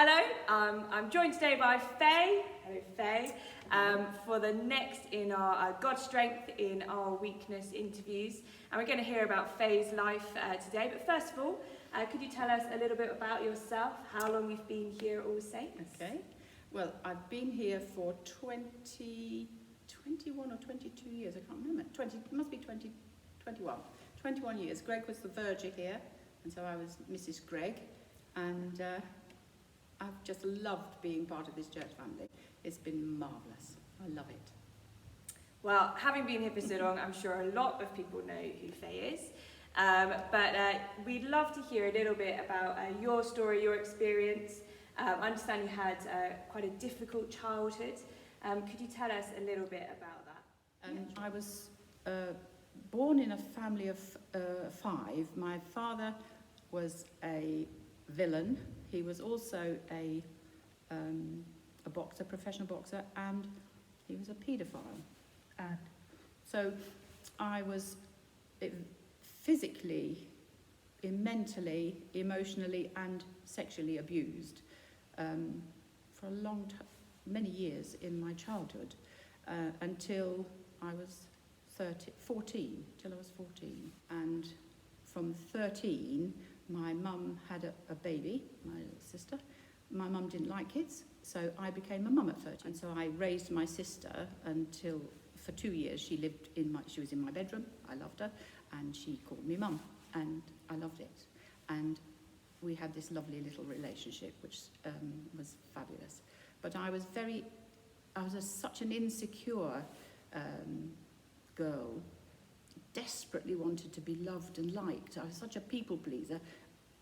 Hello, I'm joined today by Faye. Hello, Faye. For the next in our God's Strength in Our Weakness interviews. And we're going to hear about Faye's life today. But first of all, could you tell us a little bit about yourself, how long you've been here at All Saints? Okay. Well, I've been here for 21 or 22 years. I can't remember. It must be 21. 21 years. Greg was the verger here, and so I was Mrs. Greg. And I've just loved being part of this church family. It's been marvellous. I love it. Well, having been here for so long, I'm sure a lot of people know who Faye is. But we'd love to hear a little bit about your story, your experience. I understand you had quite a difficult childhood. Could you tell us a little bit about that? I was born in a family of 5. My father was a villain. He was also a boxer, professional boxer, and he was a paedophile. And so I was physically, mentally, emotionally, and sexually abused for a long time, many years in my childhood, until I was 14, till I was 14. And from 13, my mum had a baby, my little sister. My mum didn't like kids, so I became a mum at 13. And so I raised my sister until, for 2 years, she was in my bedroom. I loved her, and she called me mum, and I loved it. And we had this lovely little relationship, which was fabulous. But I was such an insecure girl, desperately wanted to be loved and liked. I was such a people pleaser.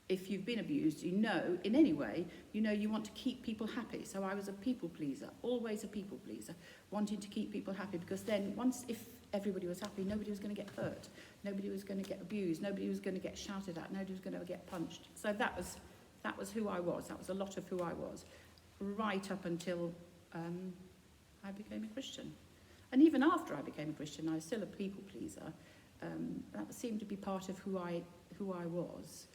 If you've been abused, you know, in any way, you want to keep people happy. So I was a people pleaser, always a people pleaser, wanting to keep people happy, because then if everybody was happy, nobody was going to get hurt, nobody was going to get abused, nobody was going to get shouted at, nobody was going to get punched. So that was who I was. That was a lot of who I was, right up until I became a Christian. And even after I became a Christian, I was still a people pleaser. That seemed to be part of who I was.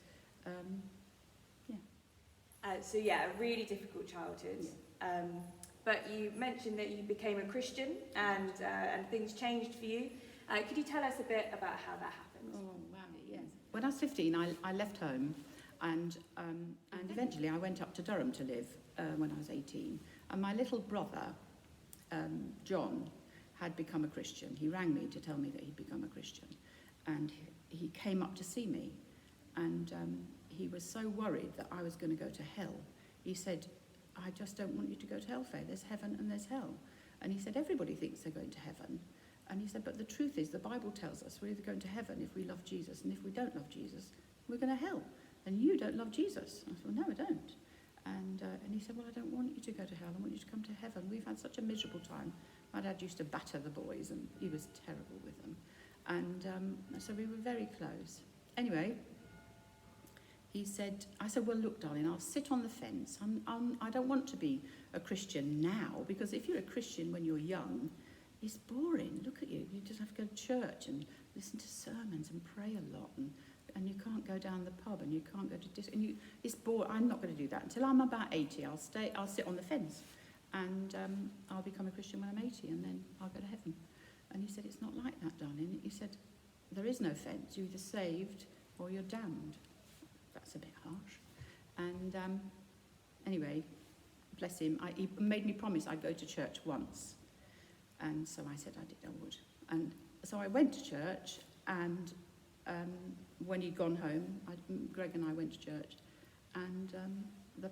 So a really difficult childhood. Yeah. But you mentioned that you became a Christian and things changed for you. Could you tell us a bit about how that happened? Oh, wow, yes. When I was 15, I left home, and eventually I went up to Durham to live when I was 18. And my little brother, John, had become a Christian. He rang me to tell me that he'd become a Christian. And he came up to see me. And he was so worried that I was going to go to hell. He said, I just don't want you to go to hell, Faye. There's heaven and there's hell. And he said, everybody thinks they're going to heaven. And he said, but the truth is, the Bible tells us we're either going to heaven if we love Jesus, and if we don't love Jesus, we're going to hell. And you don't love Jesus. I said, well, no, I don't. And he said, well, I don't want you to go to hell. I want you to come to heaven. We've had such a miserable time. My dad used to batter the boys, and he was terrible with them. And so we were very close. Anyway, I said, well, look, darling, I'll sit on the fence. I don't want to be a Christian now, because if you're a Christian when you're young, it's boring. Look at you. You just have to go to church and listen to sermons and pray a lot, and you can't go down the pub, and you can't go to it's boring. I'm not going to do that. Until I'm about 80, I'll sit on the fence, and I'll become a Christian when I'm 80, and then I'll go to heaven. And he said, it's not like that, darling. He said, there is no fence. You're either saved or you're damned. That's a bit harsh. And anyway, bless him, he made me promise I'd go to church once. And so I said I would. And so I went to church, and when he'd gone home, Greg and I went to church, and the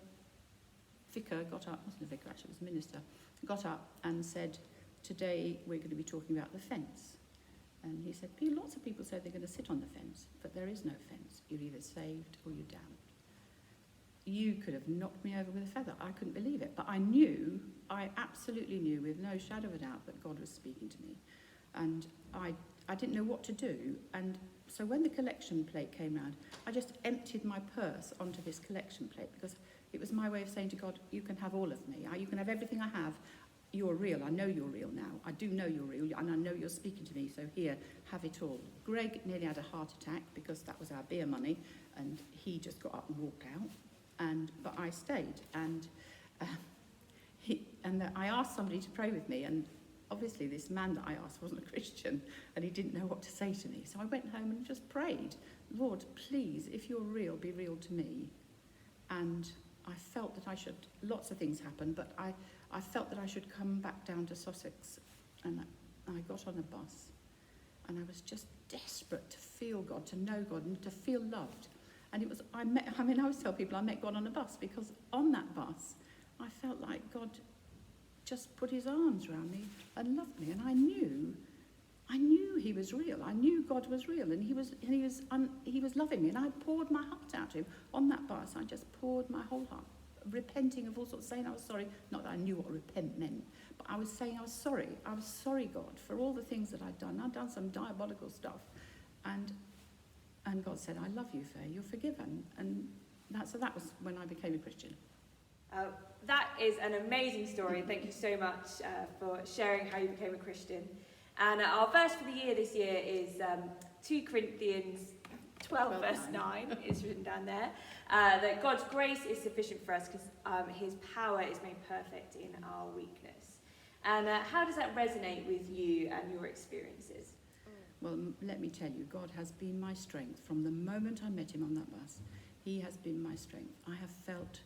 vicar got up, wasn't a vicar actually, it was a minister, got up and said, today we're going to be talking about the fence. And he said, lots of people say they're going to sit on the fence, but there is no fence. You're either saved or you're damned. You could have knocked me over with a feather. I couldn't believe it. But I absolutely knew with no shadow of a doubt that God was speaking to me. And I didn't know what to do. And so when the collection plate came round, I just emptied my purse onto this collection plate, because it was my way of saying to God, you can have all of me. You can have everything I have. You're real. I know you're real now. I do know you're real, and I know you're speaking to me, so here, have it all. Greg nearly had a heart attack because that was our beer money, and he just got up and walked out. but I stayed, and I asked somebody to pray with me, and obviously this man that I asked wasn't a Christian, and he didn't know what to say to me. So I went home and just prayed, Lord, please, if you're real, be real to me. And I felt that I should, lots of things happened, but I felt that I should come back down to Sussex. And I got on a bus, and I was just desperate to feel God, to know God, and to feel loved. And I always tell people I met God on a bus, because on that bus, I felt like God just put his arms around me and loved me. And I knew he was real. I knew God was real, and he was loving me. And I poured my heart out to him on that bus. I just poured my whole heart, repenting of all sorts, saying I was sorry. Not that I knew what repent meant, but I was saying I was sorry. I was sorry, God, for all the things that I'd done. I'd done some diabolical stuff, and God said, I love you, Faye. You're forgiven. And so that was when I became a Christian. That is an amazing story. Thank you so much for sharing how you became a Christian. And our verse for the year this year is 2 Corinthians 12 verse 9. It's written down there. That God's grace is sufficient for us because his power is made perfect in our weakness. And how does that resonate with you and your experiences? Well, let me tell you, God has been my strength from the moment I met him on that bus. He has been my strength. I have felt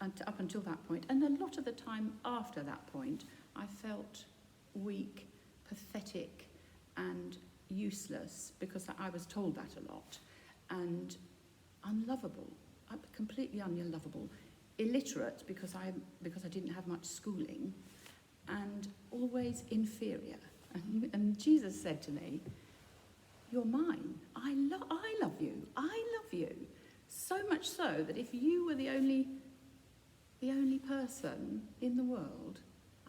up until that point, and a lot of the time after that point, I felt weak, pathetic, and useless, because I was told that a lot, and unlovable, completely unlovable, illiterate because I didn't have much schooling, and always inferior. And Jesus said to me, "You're mine. I love you. I love you." So much so that if you were the only person in the world,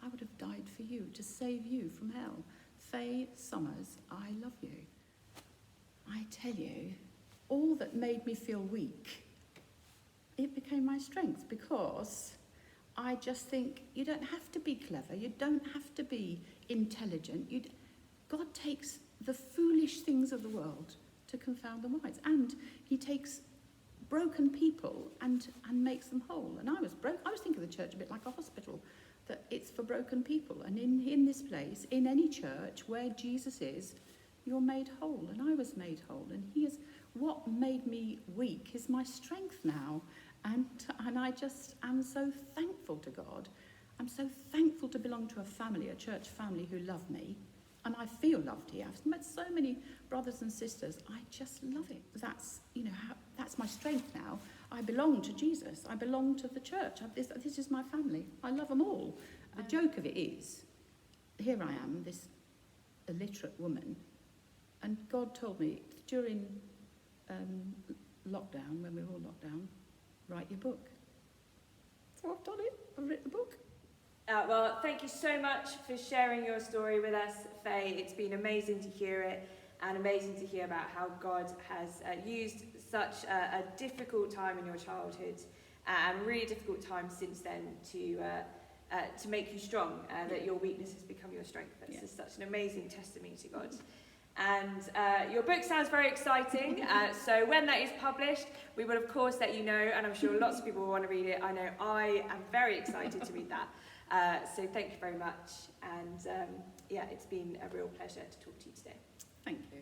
I would have died for you, to save you from hell. Fay Summers, I love you. I tell you, all that made me feel weak, it became my strength, because I just think you don't have to be clever, you don't have to be intelligent. God takes the foolish things of the world to confound the wise, and he takes broken people and makes them whole. And I was thinking of the church a bit like a hospital, that it's for broken people. And in this place, in any church where Jesus is, you're made whole. And I was made whole. And he is what made me weak is my strength now. And I just am so thankful to God. I'm so thankful to belong to a family, a church family who love me. And I feel loved here. I've met so many brothers and sisters. I just love it. That's my strength now. I belong to Jesus. I belong to the church. This is my family. I love them all. The joke of it is, here I am, this illiterate woman, and God told me during lockdown, when we were all locked down, write your book. So I've done it. I've written the book. Well, thank you so much for sharing your story with us, Faye. It's been amazing to hear it, and amazing to hear about how God has used such a difficult time in your childhood, and really difficult time since then to make you strong, that your weakness has become your strength. That's just such an amazing testimony to God. And your book sounds very exciting, so when that is published, we will of course let you know, and I'm sure lots of people will want to read it. I know I am very excited to read that. So thank you very much, and it's been a real pleasure to talk to you today. Thank you.